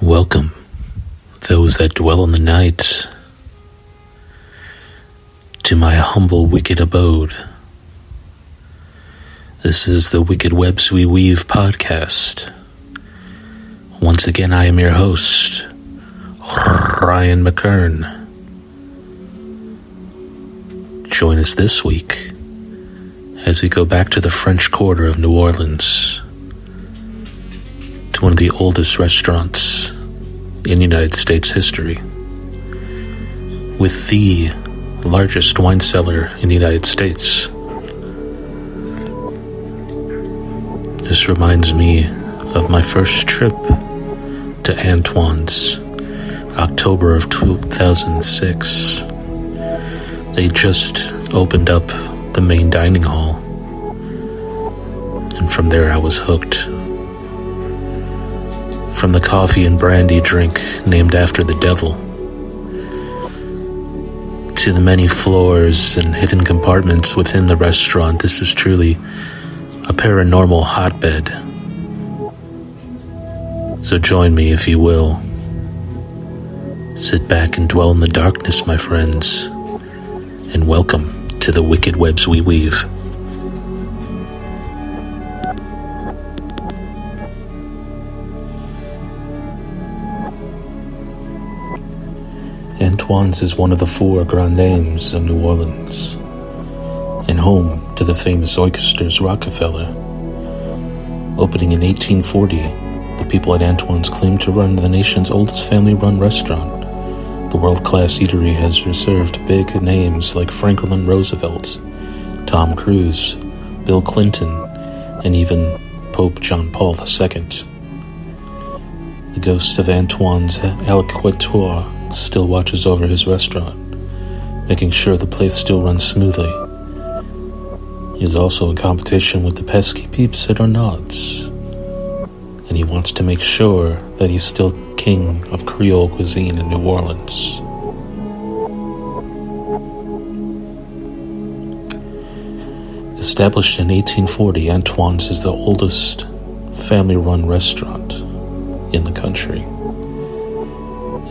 Welcome, those that dwell in the night, to my humble wicked abode. This is the Wicked Webs We Weave podcast. Once again, I am your host, Ryan Mckern. Join us this week as we go back to the French Quarter of New Orleans, to one of the oldest restaurants in United States history, with the largest wine cellar in the United States. This reminds me of my first trip to Antoine's, October of 2006. They just opened up the main dining hall, and from there I was hooked. From the coffee and brandy drink named after the devil, to the many floors and hidden compartments within the restaurant, this is truly a paranormal hotbed. So join me, if you will. Sit back and dwell in the darkness, my friends, and welcome to the Wicked Webs We Weave. Antoine's is one of the four grand names of New Orleans, and home to the famous oysters Rockefeller. Opening in 1840, the people at Antoine's claim to run the nation's oldest family-run restaurant. The world-class eatery has reserved big names like Franklin Roosevelt, Tom Cruise, Bill Clinton, and even Pope John Paul II. The ghost of Antoine's Alquitoire still watches over his restaurant, making sure the place still runs smoothly. He is also in competition with the pesky peeps at Arnaud's, and he wants to make sure that he's still king of Creole cuisine in New Orleans. Established in 1840, Antoine's is the oldest family-run restaurant in the country.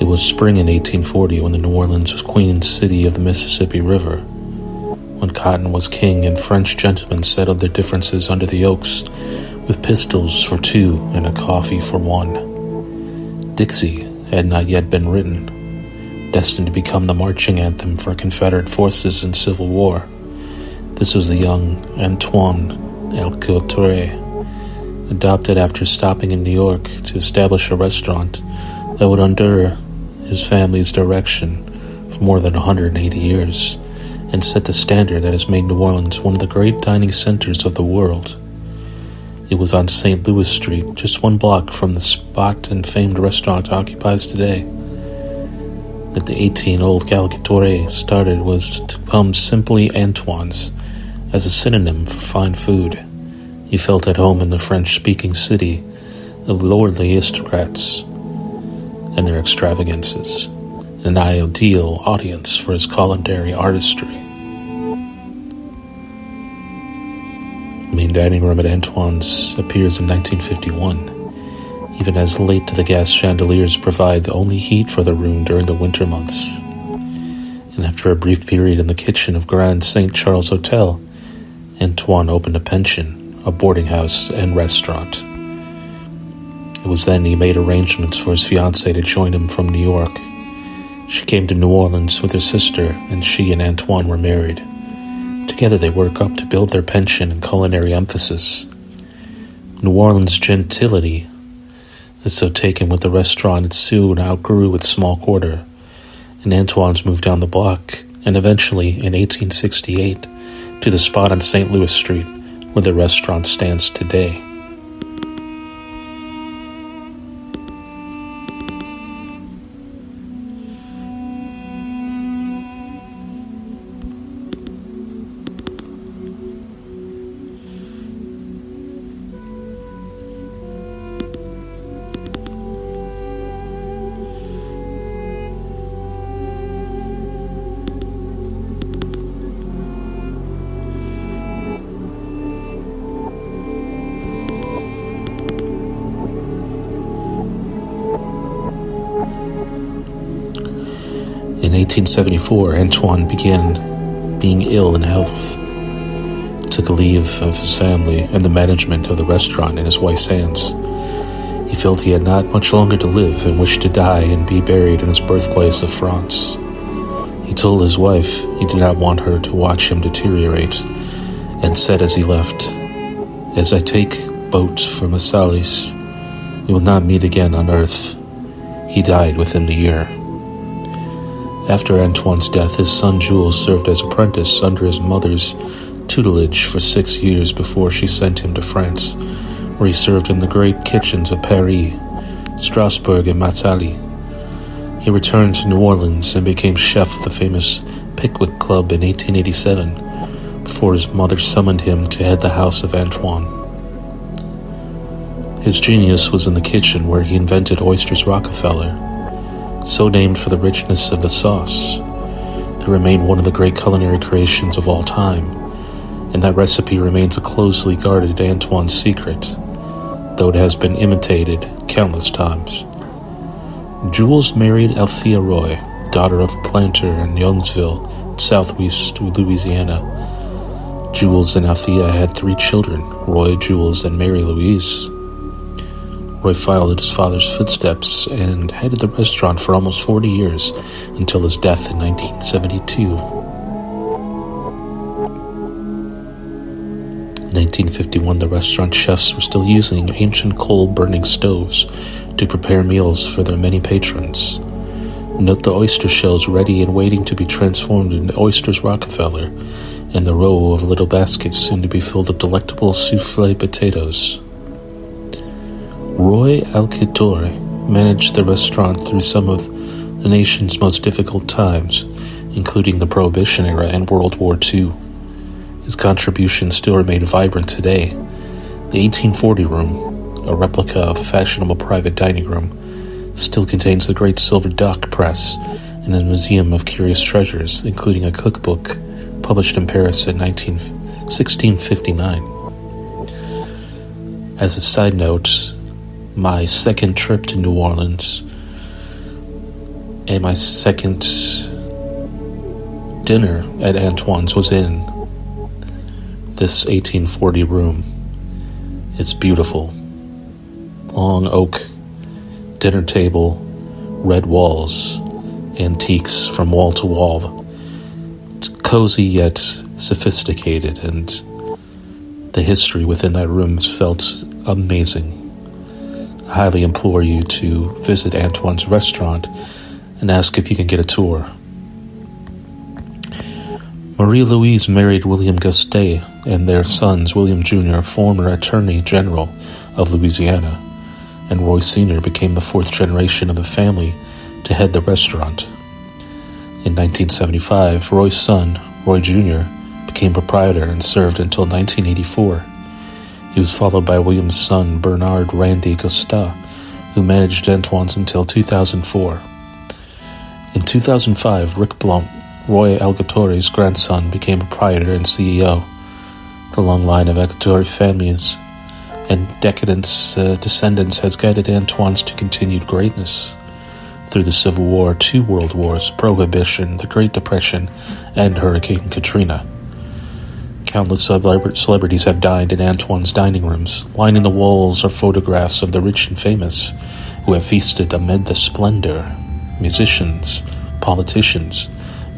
It was spring in 1840 when the New Orleans was Queen City of the Mississippi River, when cotton was king and French gentlemen settled their differences under the oaks with pistols for two and a coffee for one. Dixie had not yet been written, destined to become the marching anthem for Confederate forces in Civil War. This was the young Antoine Alquitoire, adopted after stopping in New York to establish a restaurant that would endure his family's direction for more than 180 years and set the standard that has made New Orleans one of the great dining centers of the world. It was on St. Louis Street, just one block from the spot and famed restaurant occupies today, that the 18-old Alquitoire started was to become simply Antoine's as a synonym for fine food. He felt at home in the French-speaking city of lordly aristocrats and their extravagances, an ideal audience for his culinary artistry. The main dining room at Antoine's appears in 1951, even as late-to-the-gas chandeliers provide the only heat for the room during the winter months. And after a brief period in the kitchen of Grand St. Charles Hotel, Antoine opened a pension, a boarding house, and restaurant. It was then he made arrangements for his fiancée to join him from New York. She came to New Orleans with her sister, and she and Antoine were married. Together they work up to build their pension and culinary emphasis. New Orleans' gentility is so taken with the restaurant it soon outgrew its small quarter, and Antoine's moved down the block, and eventually, in 1868, to the spot on St. Louis Street where the restaurant stands today. In 1874, Antoine began being ill in health, took a leave of his family and the management of the restaurant in his wife's hands. He felt he had not much longer to live and wished to die and be buried in his birthplace of France. He told his wife he did not want her to watch him deteriorate, and said as he left, "As I take boat for Massalis, we will not meet again on earth." He died within the year. After Antoine's death, his son Jules served as apprentice under his mother's tutelage for 6 years before she sent him to France, where he served in the great kitchens of Paris, Strasbourg, and Marseille. He returned to New Orleans and became chef of the famous Pickwick Club in 1887, before his mother summoned him to head the house of Antoine. His genius was in the kitchen, where he invented oysters Rockefeller, so named for the richness of the sauce. They remain one of the great culinary creations of all time, and that recipe remains a closely guarded Antoine's secret, though it has been imitated countless times. Jules married Althea Roy, daughter of a planter in Youngsville, southwest Louisiana. Jules and Althea had 3 children, Roy, Jules, and Mary Louise. Roy followed his father's footsteps and headed the restaurant for almost 40 years until his death in 1972. In 1951, the restaurant chefs were still using ancient coal-burning stoves to prepare meals for their many patrons. Note the oyster shells ready and waiting to be transformed into oysters Rockefeller, and the row of little baskets soon to be filled with delectable soufflé potatoes. Roy Alcator managed the restaurant through some of the nation's most difficult times, including the Prohibition era and World War II. His contributions still remain vibrant today. The 1840 room, a replica of a fashionable private dining room, still contains the great silver duck press and a museum of curious treasures, including a cookbook published in Paris in 1659. As a side note, my second trip to New Orleans and my second dinner at Antoine's was in this 1840 room. It's beautiful. Long oak dinner table, red walls, antiques from wall to wall. It's cozy yet sophisticated, and the history within that room felt amazing. I highly implore you to visit Antoine's restaurant and ask if you can get a tour. Marie-Louise married William Gustet and their sons, William Jr., former Attorney General of Louisiana, and Roy Sr. became the 4th generation of the family to head the restaurant. In 1975, Roy's son, Roy Jr., became proprietor and served until 1984. He was followed by William's son, Bernard Randy Gustat, who managed Antoine's until 2004. In 2005, Rick Blount, Roy Algatore's grandson, became proprietor and CEO. The long line of Algatore families and decadence descendants has guided Antoine's to continued greatness. Through the Civil War, 2 world wars, Prohibition, the Great Depression, and Hurricane Katrina. Countless celebrities have dined in Antoine's dining rooms. Lining the walls are photographs of the rich and famous who have feasted amid the splendor. Musicians, politicians,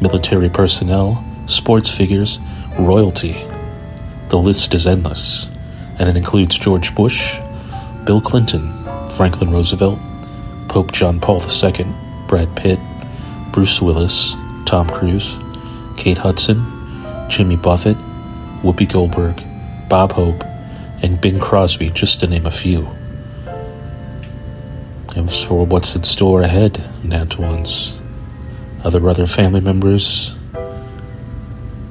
military personnel, sports figures, royalty. The list is endless, and it includes George Bush, Bill Clinton, Franklin Roosevelt, Pope John Paul II, Brad Pitt, Bruce Willis, Tom Cruise, Kate Hudson, Jimmy Buffett, Whoopi Goldberg, Bob Hope, and Bing Crosby, just to name a few. As for what's in store ahead in Antoine's, other family members,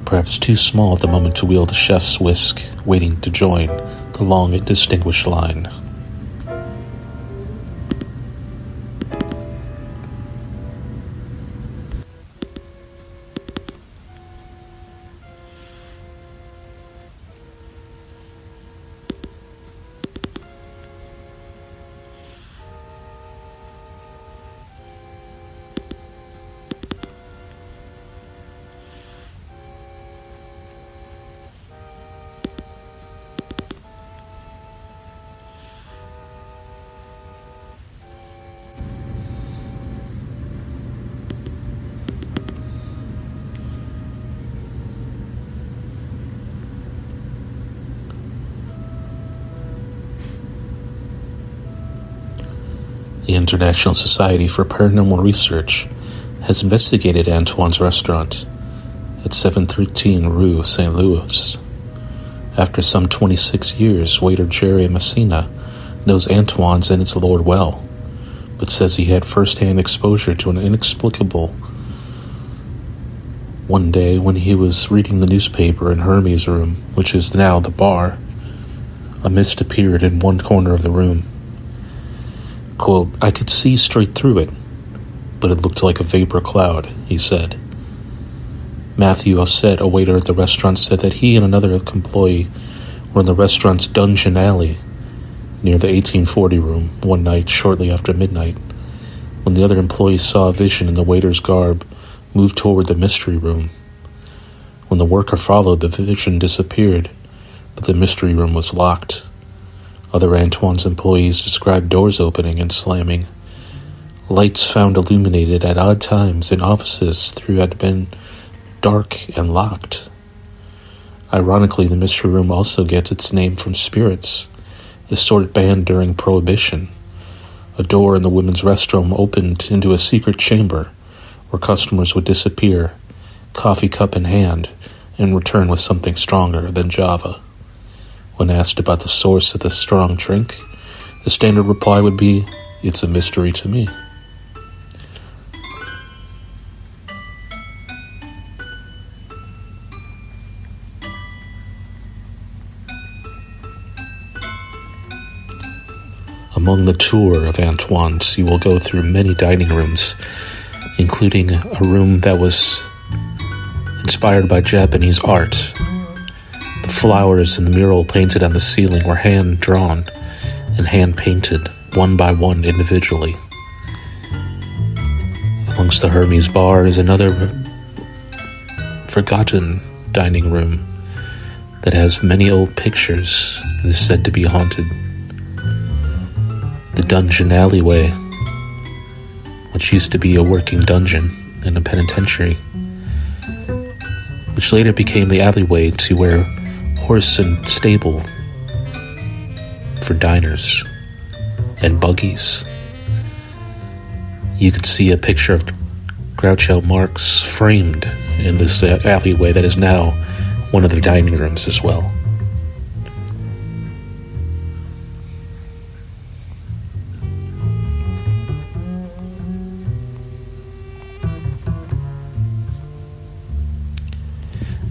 perhaps too small at the moment to wield the chef's whisk, waiting to join the long and distinguished line. The International Society for Paranormal Research has investigated Antoine's restaurant at 713 Rue St. Louis. After some 26 years, waiter Jerry Messina knows Antoine's and its lord well, but says he had first-hand exposure to an inexplicable one day when he was reading the newspaper in Hermes' room, which is now the bar. A mist appeared in one corner of the room. Quote, "I could see straight through it, but it looked like a vapor cloud," he said. Matthew Osset, a waiter at the restaurant, said that he and another employee were in the restaurant's dungeon alley near the 1840 room one night shortly after midnight, when the other employee saw a vision in the waiter's garb move toward the mystery room. When the worker followed, the vision disappeared, but the mystery room was locked. Other Antoine's employees described doors opening and slamming, lights found illuminated at odd times in offices through had been dark and locked. Ironically, the mystery room also gets its name from spirits, a sort banned during Prohibition. A door in the women's restroom opened into a secret chamber where customers would disappear, coffee cup in hand, and return with something stronger than Java. When asked about the source of the strong drink, the standard reply would be, "It's a mystery to me." Among the tour of Antoine's, you will go through many dining rooms, including a room that was inspired by Japanese art. The flowers in the mural painted on the ceiling were hand-drawn and hand-painted, one by one individually. Amongst the Hermes bar is another forgotten dining room that has many old pictures and is said to be haunted. The dungeon alleyway, which used to be a working dungeon in a penitentiary, which later became the alleyway to where horse and stable for diners and buggies. You could see a picture of Groucho Marx framed in this alleyway that is now one of the dining rooms as well.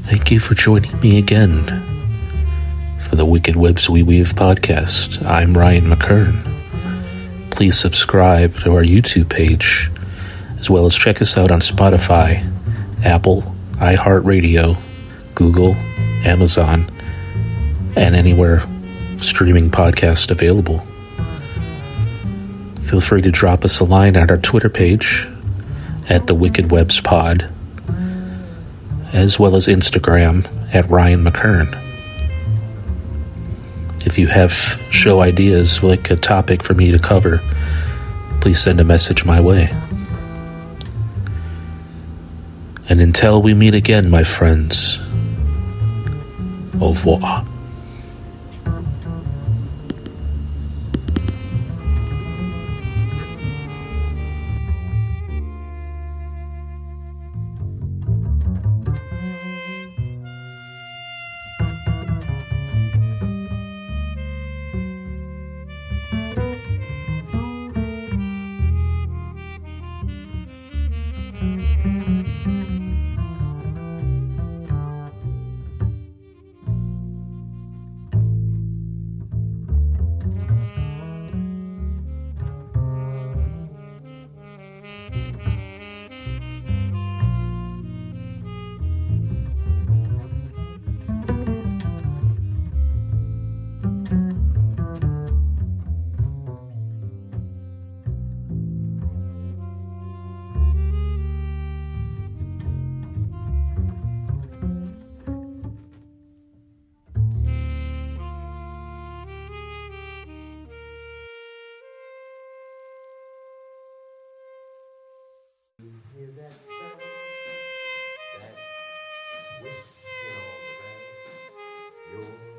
Thank you for joining me again for the Wicked Webs We Weave podcast. I'm Ryan Mckern. Please subscribe to our YouTube page, as well as check us out on Spotify, Apple, iHeartRadio, Google, Amazon, and anywhere streaming podcast available. Feel free to drop us a line at our Twitter page at the Wicked Webs Pod, as well as Instagram at Ryan Mckern. If you have show ideas, like a topic for me to cover, please send a message my way. And until we meet again, my friends, au revoir. Hear that sound? That swishing on the ground? Your